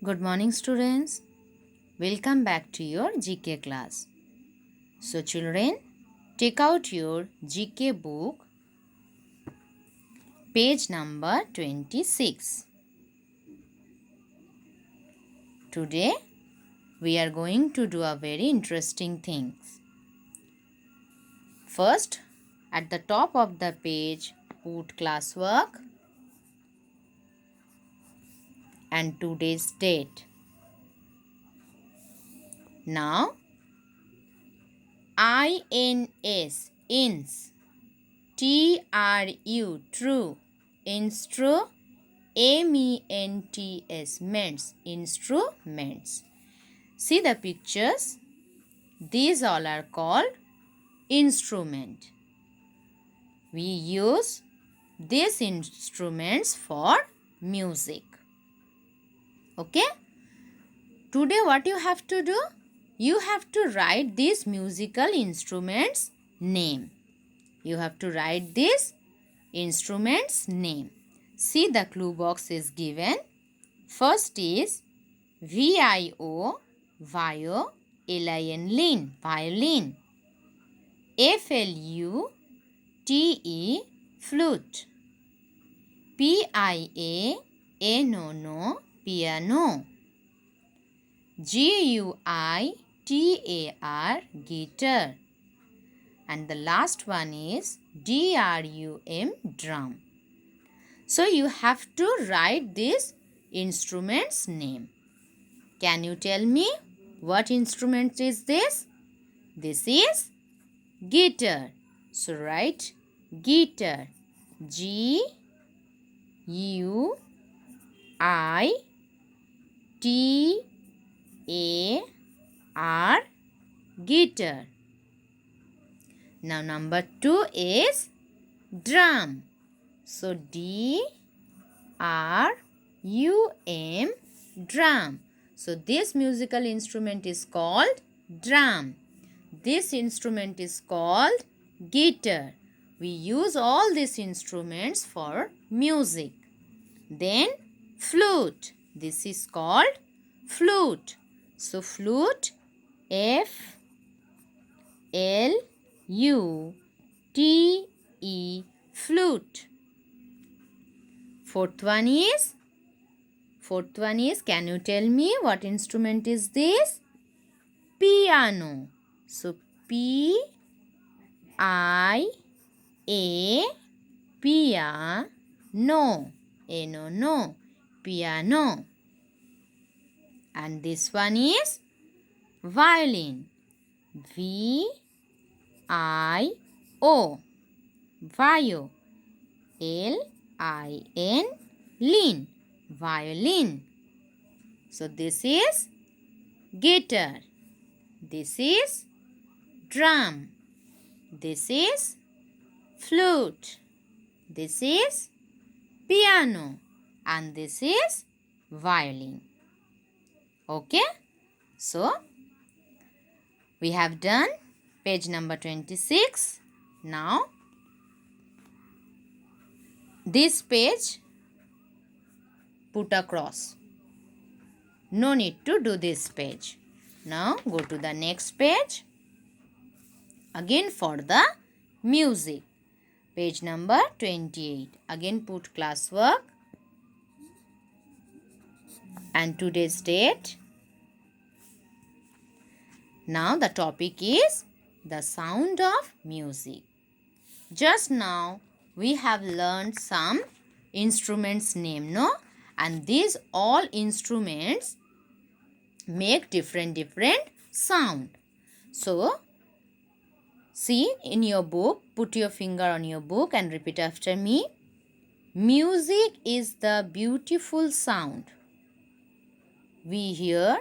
Good morning, students. Welcome back to your GK class. So, children, take out your GK book, page number 26. Today, we are going to do a very interesting thing. First, at the top of the page, put classwork and today's date. Now, INS, ins, TRU, true, instru, MENTS, ments, instruments. See the pictures. These all are called instrument. We use these instruments for music. Okay? Today what you have to do? You have to write these musical instruments name. You have to write this instrument's name. See, the clue box is given. First is VIO, vio, LIN, lin, violin. FLUTE, flute. PIA, no, piano. GUITAR, guitar. And the last one is DRUM, drum. So you have to write this instrument's name. Can you tell me what instrument is this? This is guitar. So write guitar. GUITAR, guitar. Now number 2 is drum. So DRUM, drum. So this musical instrument is called drum. This instrument is called guitar. We use all these instruments for music. Then flute. This is called flute. So flute, FLUTE, flute. Fourth one is, can you tell me what instrument is this? Piano. So PIA, piano. No, piano. And this one is violin. VIO, vio, LIN, lin, violin. So this is guitar. This is drum. This is flute. This is piano. And this is violin. Okay? So, we have done page number 26. Now, this page, put a cross. No need to do this page. Now, go to the next page. Again for the music. Page number 28. Again put classwork and today's date. Now the topic is the sound of music. Just now we have learned some instruments name, no? And these all instruments make different sound. So, see in your book, put your finger on your book and repeat after me. Music is the beautiful sound we hear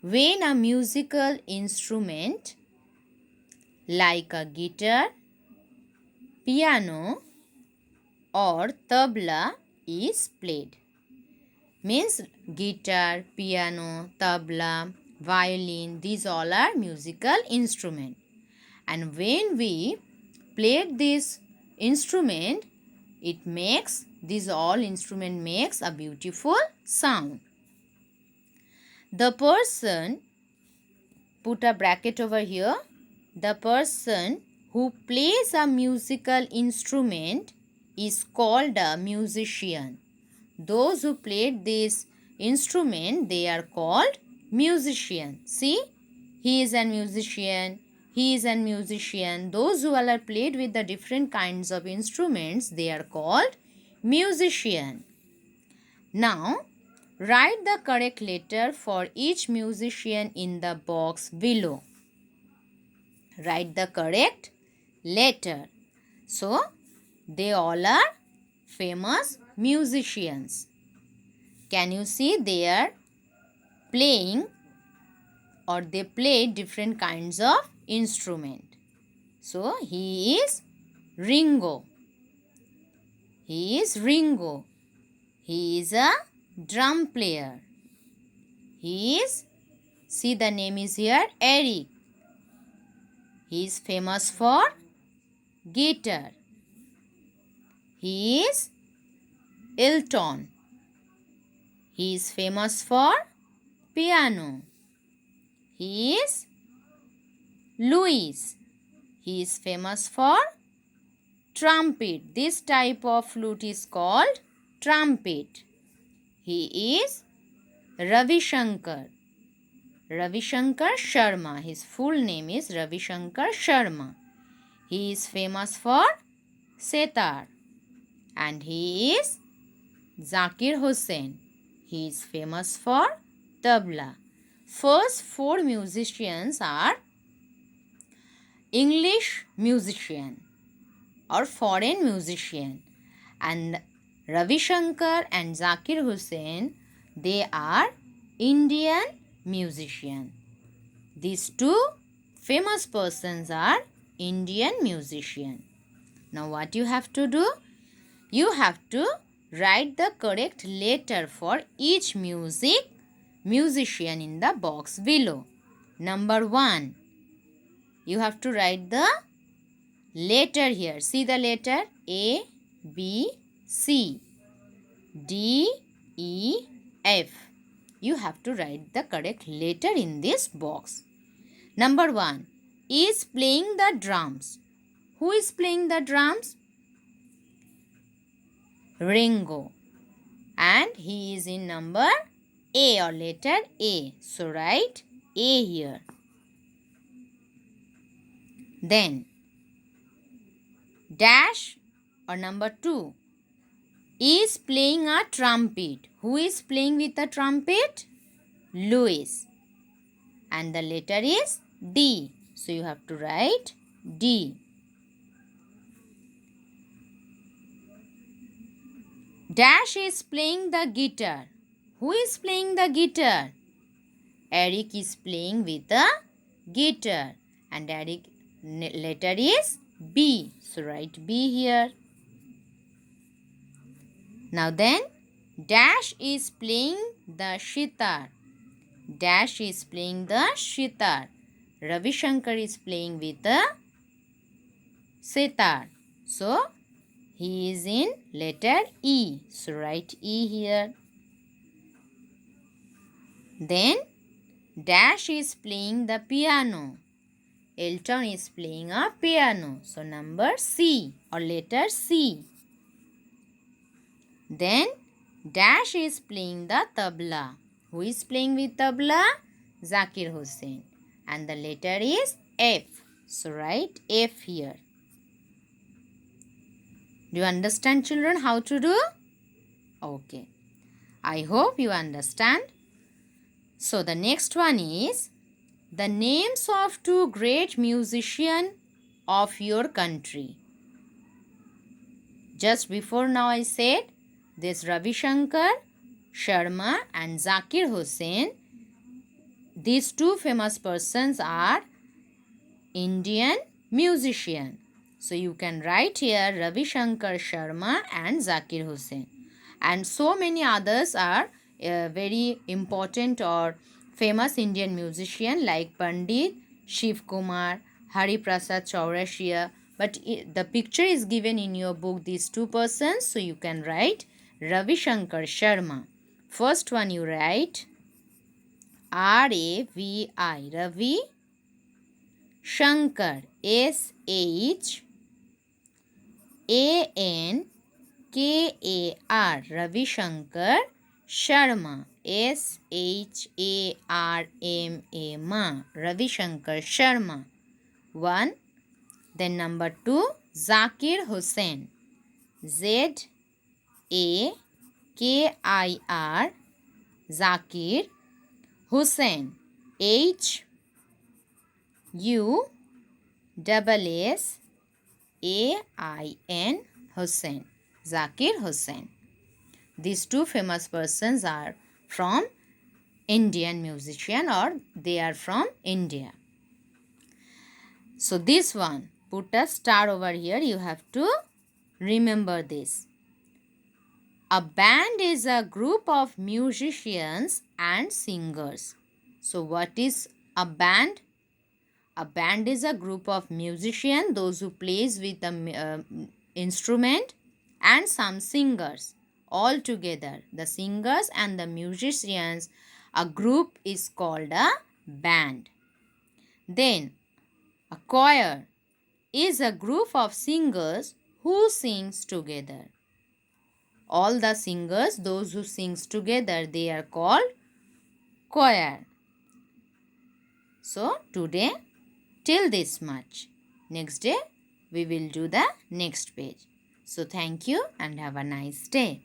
when a musical instrument like a guitar, piano or tabla is played. Means guitar, piano, tabla, violin, these all are musical instruments. And when we played this instrument, these all instrument makes a beautiful sound. The person, put a bracket over here, the person who plays a musical instrument is called a musician. Those who played this instrument, they are called musician. See, he is a musician, he is a musician. Those who all are played with the different kinds of instruments, they are called musician. Now, write the correct letter for each musician in the box below. Write the correct letter. So, they all are famous musicians. Can you see they are playing, or they play different kinds of instrument. So, he is Ringo. He is Ringo. He is a drum player. He is, see the name is here, Eric. He is famous for guitar. He is Elton. He is famous for piano. He is Louis. He is famous for trumpet. This type of flute is called trumpet. He is Ravi Shankar. Ravi Shankar Sharma. His full name is Ravi Shankar Sharma. He is famous for setar. And he is Zakir Hussain. He is famous for tabla. First four musicians are English musician or foreign musician, and Ravi Shankar and Zakir Hussain, they are Indian musician. These two famous persons are Indian musician. Now what you have to do? You have to write the correct letter for each musician in the box below. Number 1. You have to write the letter here. See the letter A, B, C, D, E, F. You have to write the correct letter in this box. Number 1 is playing the drums. Who is playing the drums? Ringo. And he is in number A or letter A. So write A here. Then dash or number 2 is playing a trumpet. Who is playing with a trumpet? Louis. And the letter is D. So you have to write D. Dash is playing the guitar. Who is playing the guitar? Eric is playing with a guitar. And Eric letter is B. So write B here. Now then, Dash is playing the sitar. Dash is playing the sitar. Ravi Shankar is playing with the sitar. So, he is in letter E. So, write E here. Then, Dash is playing the piano. Elton is playing a piano. So, number C or letter C. Then, Dash is playing the tabla. Who is playing with tabla? Zakir Hussain. And the letter is F. So, write F here. Do you understand, children, how to do? Okay. I hope you understand. So, the next one is the names of two great musicians of your country. Just before now I said this Ravi Shankar Sharma and Zakir Hussain. These two famous persons are Indian musicians. So you can write here Ravi Shankar Sharma and Zakir Hussain. And so many others are very important or famous Indian musicians like Pandit Shiv Kumar, Hari Prasad Chaurasia. But the picture is given in your book, these two persons. So you can write Ravi Shankar Sharma. First one you write R-A-V-I, Ravi. Shankar, S-H-A-N-K-A-R, Ravi Shankar. Sharma, S-H-A-R-M-A, Ravi Shankar Sharma. 1. Then number 2, Zakir Hussain, Z-A-K-I-R, Zakir Hussain, H-U-S-S-A-I-N, Hussain, Zakir Hussain. These two famous persons are from Indian musician, or they are from India. So this one, put a star over here. You have to remember this. A band is a group of musicians and singers. So what is a band? A band is a group of musicians, those who plays with the instrument, and some singers. All together, the singers and the musicians, a group is called a band. Then, a choir is a group of singers who sings together. All the singers, those who sings together, they are called choir. So, today, till this much. Next day, we will do the next page. So, thank you and have a nice day.